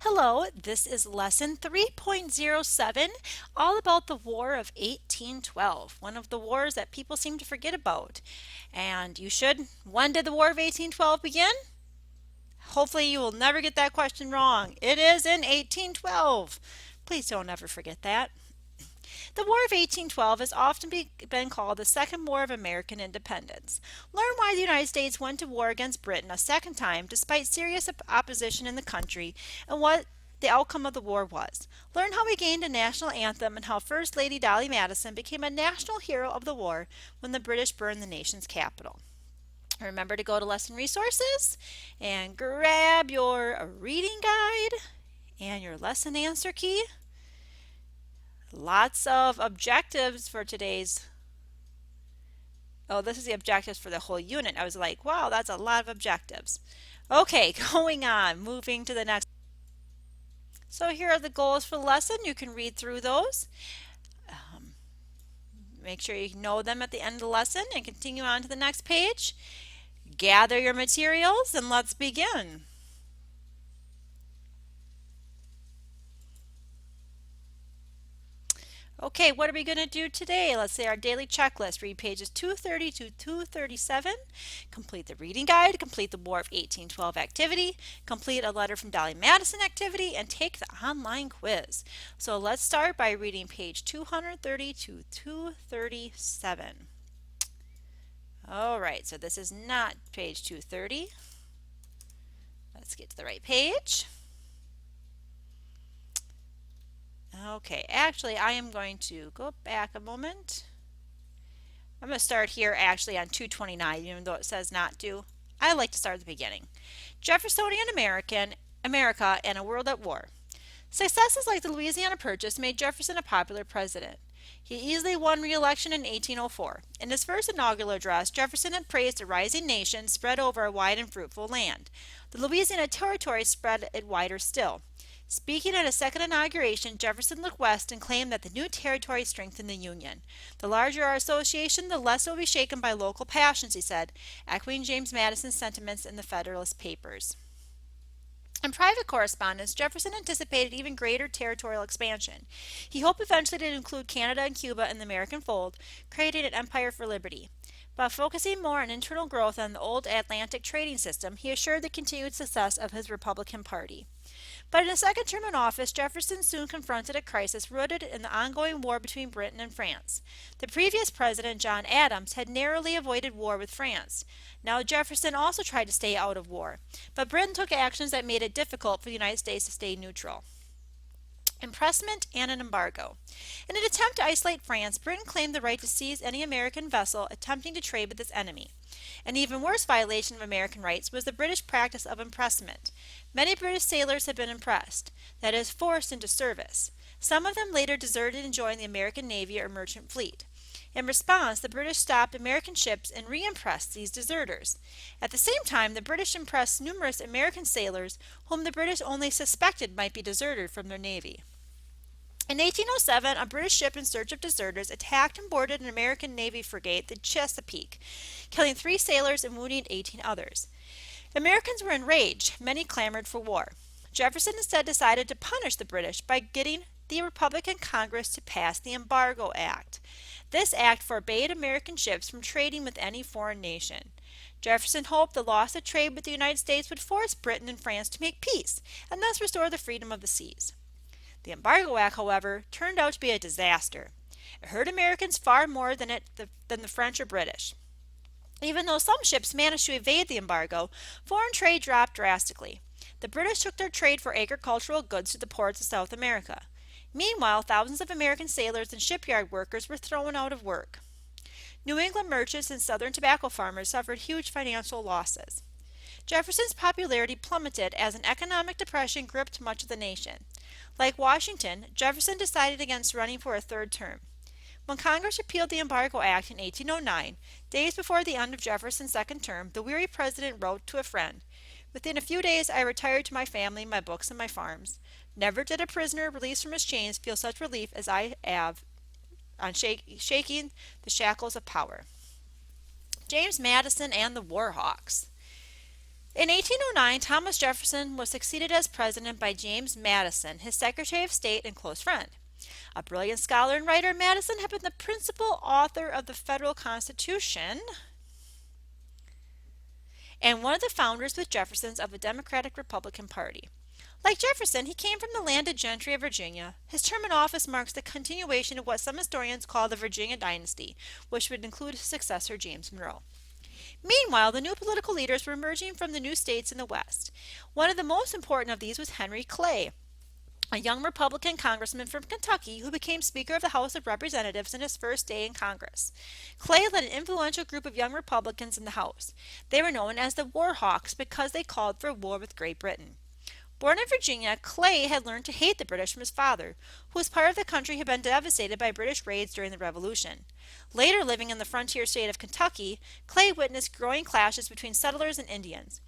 Hello, this is lesson 3.07, all about the War of 1812, one of the wars that people seem to forget about. And you should. When did the War of 1812 begin? Hopefully, you will never get that question wrong. It is in 1812. Please don't ever forget that. The War of 1812 has often been called the Second War of American Independence. Learn why the United States went to war against Britain a second time despite serious opposition in the country and what the outcome of the war was. Learn how we gained a national anthem and how First Lady Dolly Madison became a national hero of the war when the British burned the nation's capital. Remember to go to lesson resources and grab your reading guide and your lesson answer key. Lots of objectives for today's. Oh, this is the objectives for the whole unit. I was like, wow, that's a lot of objectives. Okay, going on, moving to the next. So here are the goals for the lesson. You can read through those. Um, Make sure you know them at the end of the lesson and continue on to the next page. Gather your materials and let's begin. Okay, what are we going to do today? Let's say our daily checklist. Read pages 230 to 237. Complete the reading guide. Complete the War of 1812 activity. Complete a letter from Dolly Madison activity. And take the online quiz. So let's start by reading page 230 to 237. All right, so this is not page 230. Let's get to the right page. Okay, actually I am going to go back a moment. I'm going to start here actually on 229, even though it says not to. I like to start at the beginning. Jeffersonian America and a world at war. Successes like the Louisiana Purchase made Jefferson a popular president. He easily won re-election in 1804. In his first inaugural address, Jefferson had praised a rising nation spread over a wide and fruitful land. The Louisiana Territory spread it wider still. Speaking at a second inauguration, Jefferson looked west and claimed that the new territory strengthened the Union. The larger our association, the less it will be shaken by local passions, he said, echoing James Madison's sentiments in the Federalist Papers. In private correspondence, Jefferson anticipated even greater territorial expansion. He hoped eventually to include Canada and Cuba in the American fold, creating an empire for liberty. By focusing more on internal growth than the old Atlantic trading system, he assured the continued success of his Republican Party. But in his second term in office, Jefferson soon confronted a crisis rooted in the ongoing war between Britain and France. The previous president, John Adams, had narrowly avoided war with France. Now Jefferson also tried to stay out of war, but Britain took actions that made it difficult for the United States to stay neutral. Impressment and an embargo. In an attempt to isolate France, Britain claimed the right to seize any American vessel attempting to trade with its enemy. An even worse violation of American rights was the British practice of impressment. Many British sailors had been impressed, that is, forced into service. Some of them later deserted and joined the American Navy or merchant fleet. In response, the British stopped American ships and re-impressed these deserters. At the same time, the British impressed numerous American sailors whom the British only suspected might be deserted from their navy. In 1807, a British ship in search of deserters attacked and boarded an American Navy frigate, the Chesapeake, killing 3 sailors and wounding 18 others. Americans were enraged. Many clamored for war. Jefferson instead decided to punish the British by getting the Republican Congress to pass the Embargo Act. This act forbade American ships from trading with any foreign nation. Jefferson hoped the loss of trade with the United States would force Britain and France to make peace and thus restore the freedom of the seas. The Embargo Act, however, turned out to be a disaster. It hurt Americans far more than the French or British. Even though some ships managed to evade the embargo, foreign trade dropped drastically. The British took their trade for agricultural goods to the ports of South America. Meanwhile, thousands of American sailors and shipyard workers were thrown out of work. New England merchants and southern tobacco farmers suffered huge financial losses. Jefferson's popularity plummeted as an economic depression gripped much of the nation. Like Washington, Jefferson decided against running for a third term. When Congress repealed the Embargo Act in 1809, days before the end of Jefferson's second term, the weary president wrote to a friend, "Within a few days I retired to my family, my books, and my farms. Never did a prisoner released from his chains feel such relief as I have on shaking the shackles of power." James Madison and the Warhawks. In 1809, Thomas Jefferson was succeeded as president by James Madison, his Secretary of State and close friend. A brilliant scholar and writer, Madison had been the principal author of the federal Constitution and one of the founders with Jefferson's of the Democratic Republican Party. Like Jefferson, he came from the landed gentry of Virginia. His term in office marks the continuation of what some historians call the Virginia dynasty, which would include his successor James Monroe. Meanwhile, the new political leaders were emerging from the new states in the West. One of the most important of these was Henry Clay, a young Republican congressman from Kentucky who became Speaker of the House of Representatives in his first day in Congress. Clay led an influential group of young Republicans in the House. They were known as the War Hawks because they called for war with Great Britain. Born in Virginia, Clay had learned to hate the British from his father, who was part of the country had been devastated by British raids during the Revolution. Later living in the frontier state of Kentucky, Clay witnessed growing clashes between settlers and Indians.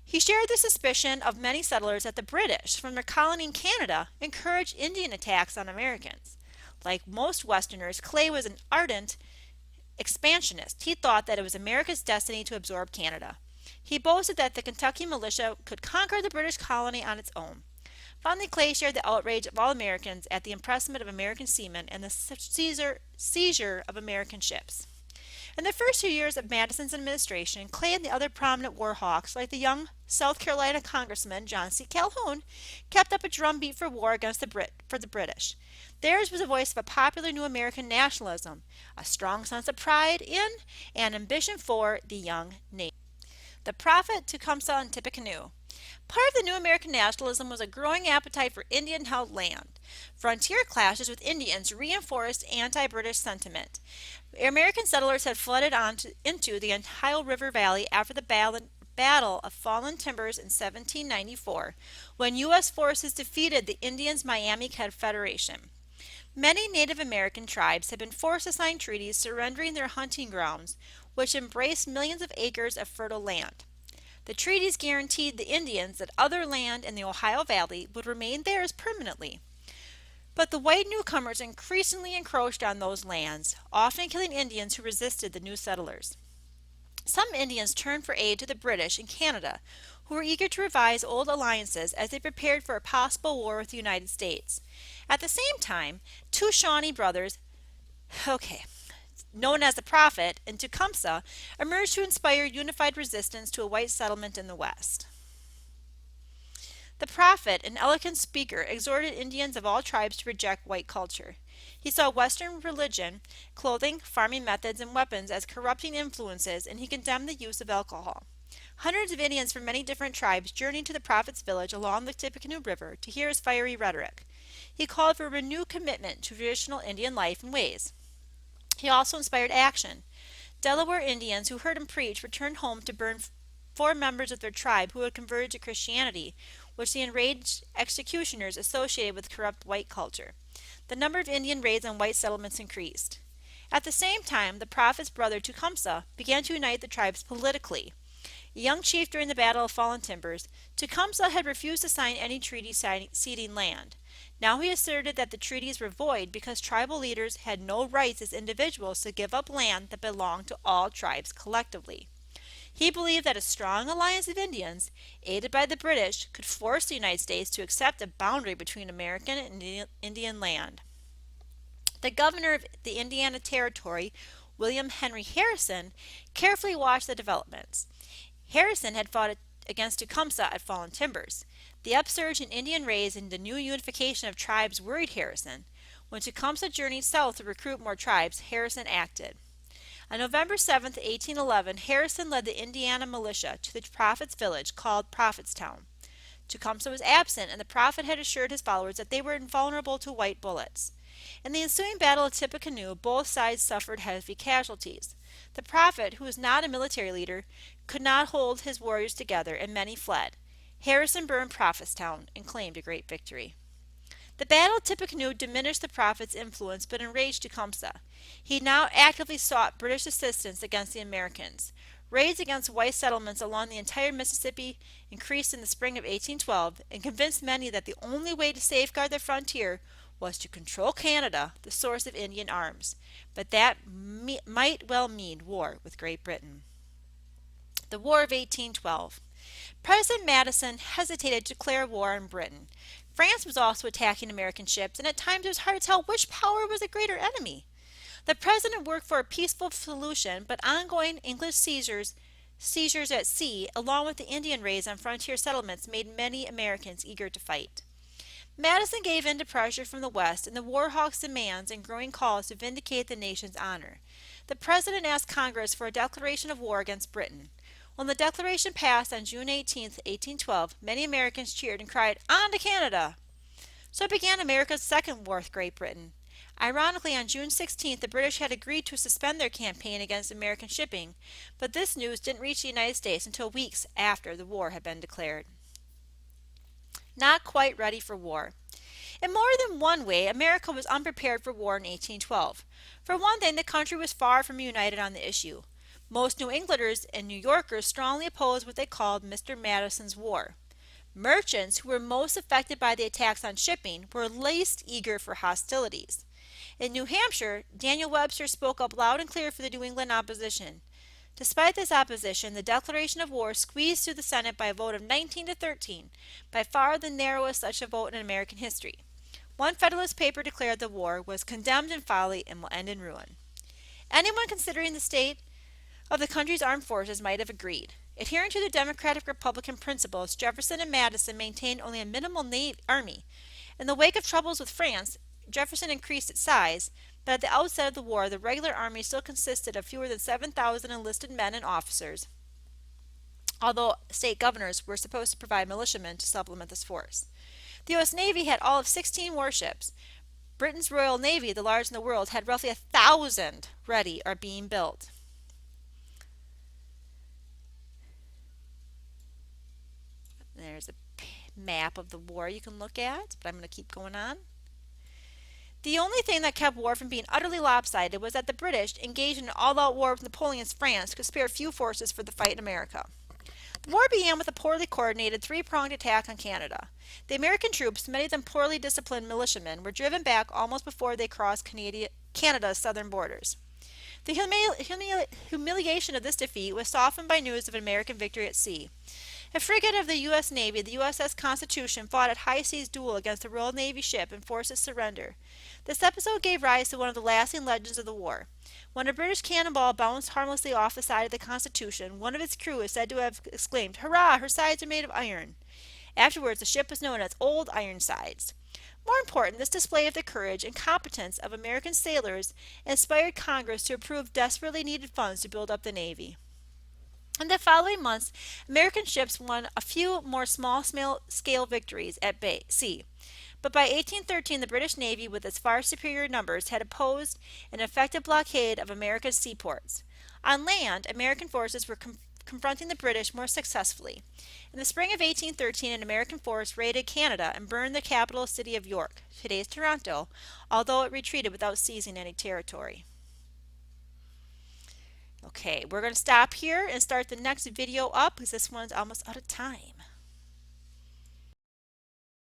He shared the suspicion of many settlers that the British, from their colony in Canada, encouraged Indian attacks on Americans. Like most Westerners, Clay was an ardent expansionist. He thought that it was America's destiny to absorb Canada. He boasted that the Kentucky militia could conquer the British colony on its own. Finally, Clay shared the outrage of all Americans at the imprisonment of American seamen and the seizure of American ships. In the first 2 years of Madison's administration, Clay and the other prominent war hawks, like the young South Carolina Congressman John C. Calhoun, kept up a drumbeat for war against the British. Theirs was the voice of a popular new American nationalism, a strong sense of pride in and ambition for the young nation. The Prophet, Tecumseh, and Tippecanoe. Part of the new American nationalism was a growing appetite for Indian-held land. Frontier clashes with Indians reinforced anti-British sentiment. American settlers had flooded into the Ohio River Valley after the Battle of Fallen Timbers in 1794, when U.S. forces defeated the Indians' Miami Confederation. Many Native American tribes had been forced to sign treaties surrendering their hunting grounds, which embraced millions of acres of fertile land. The treaties guaranteed the Indians that other land in the Ohio Valley would remain theirs permanently. But the white newcomers increasingly encroached on those lands, often killing Indians who resisted the new settlers. Some Indians turned for aid to the British in Canada, who were eager to revise old alliances as they prepared for a possible war with the United States. At the same time, two Shawnee brothers, known as the Prophet and Tecumseh, emerged to inspire unified resistance to a white settlement in the West. The Prophet, an eloquent speaker, exhorted Indians of all tribes to reject white culture. He saw Western religion, clothing, farming methods, and weapons as corrupting influences, and he condemned the use of alcohol. Hundreds of Indians from many different tribes journeyed to the Prophet's village along the Tippecanoe River to hear his fiery rhetoric. He called for a renewed commitment to traditional Indian life and ways. He also inspired action. Delaware Indians who heard him preach returned home to burn 4 members of their tribe who had converted to Christianity, which the enraged executioners associated with corrupt white culture. The number of Indian raids on white settlements increased. At the same time, the Prophet's brother Tecumseh began to unite the tribes politically. A young chief during the Battle of Fallen Timbers, Tecumseh had refused to sign any treaty ceding land. Now he asserted that the treaties were void because tribal leaders had no rights as individuals to give up land that belonged to all tribes collectively. He believed that a strong alliance of Indians, aided by the British, could force the United States to accept a boundary between American and Indian land. The governor of the Indiana Territory, William Henry Harrison, carefully watched the developments. Harrison had fought against Tecumseh at Fallen Timbers. The upsurge in Indian raids and the new unification of tribes worried Harrison. When Tecumseh journeyed south to recruit more tribes, Harrison acted. On November 7, 1811, Harrison led the Indiana militia to the Prophet's village called Prophetstown. Tecumseh was absent, and the Prophet had assured his followers that they were invulnerable to white bullets. In the ensuing Battle of Tippecanoe, both sides suffered heavy casualties. The Prophet, who was not a military leader, could not hold his warriors together, and many fled. Harrison burned Prophetstown and claimed a great victory. The Battle of Tippecanoe diminished the Prophet's influence but enraged Tecumseh. He now actively sought British assistance against the Americans. Raids against white settlements along the entire Mississippi increased in the spring of 1812 and convinced many that the only way to safeguard the frontier was to control Canada, the source of Indian arms. But that might well mean war with Great Britain. The War of 1812. President Madison hesitated to declare war on Britain. France was also attacking American ships, and at times it was hard to tell which power was the greater enemy. The president worked for a peaceful solution, but ongoing English seizures at sea, along with the Indian raids on frontier settlements, made many Americans eager to fight. Madison gave in to pressure from the West and the War Hawks' demands and growing calls to vindicate the nation's honor. The president asked Congress for a declaration of war against Britain. When the declaration passed on June 18, 1812, many Americans cheered and cried, "On to Canada!" So began America's second war with Great Britain. Ironically, on June 16th, the British had agreed to suspend their campaign against American shipping, but this news didn't reach the United States until weeks after the war had been declared. Not quite ready for war. In more than one way, America was unprepared for war in 1812. For one thing, the country was far from united on the issue. Most New Englanders and New Yorkers strongly opposed what they called Mr. Madison's War. Merchants, who were most affected by the attacks on shipping, were least eager for hostilities. In New Hampshire, Daniel Webster spoke up loud and clear for the New England opposition. Despite this opposition, the declaration of war squeezed through the Senate by a vote of 19 to 13, by far the narrowest such a vote in American history. One Federalist paper declared the war was condemned in folly and will end in ruin. Anyone considering the state of the country's armed forces might have agreed. Adhering to the Democratic Republican principles, Jefferson and Madison maintained only a minimal army. In the wake of troubles with France, Jefferson increased its size, but at the outset of the war, the regular army still consisted of fewer than 7,000 enlisted men and officers, although state governors were supposed to provide militiamen to supplement this force. The U.S. Navy had all of 16 warships. Britain's Royal Navy, the largest in the world, had roughly 1,000 ready or being built. There's a map of the war you can look at, but I'm going to keep going on. The only thing that kept war from being utterly lopsided was that the British, engaged in an all-out war with Napoleon's France, could spare few forces for the fight in America. The war began with a poorly coordinated three-pronged attack on Canada. The American troops, many of them poorly disciplined militiamen, were driven back almost before they crossed Canada's southern borders. The humiliation of this defeat was softened by news of an American victory at sea. A frigate of the U.S. Navy, the USS Constitution, fought at high seas duel against a Royal Navy ship and forced its surrender. This episode gave rise to one of the lasting legends of the war. When a British cannonball bounced harmlessly off the side of the Constitution, one of its crew is said to have exclaimed, "Hurrah, her sides are made of iron." Afterwards, the ship was known as Old Ironsides. More important, this display of the courage and competence of American sailors inspired Congress to approve desperately needed funds to build up the Navy. In the following months, American ships won a few more small-scale victories at sea. But by 1813, the British Navy, with its far superior numbers, had opposed an effective blockade of America's seaports. On land, American forces were confronting the British more successfully. In the spring of 1813, an American force raided Canada and burned the capital city of York, today's Toronto, although it retreated without seizing any territory. Okay, we're going to stop here and start the next video up because this one's almost out of time.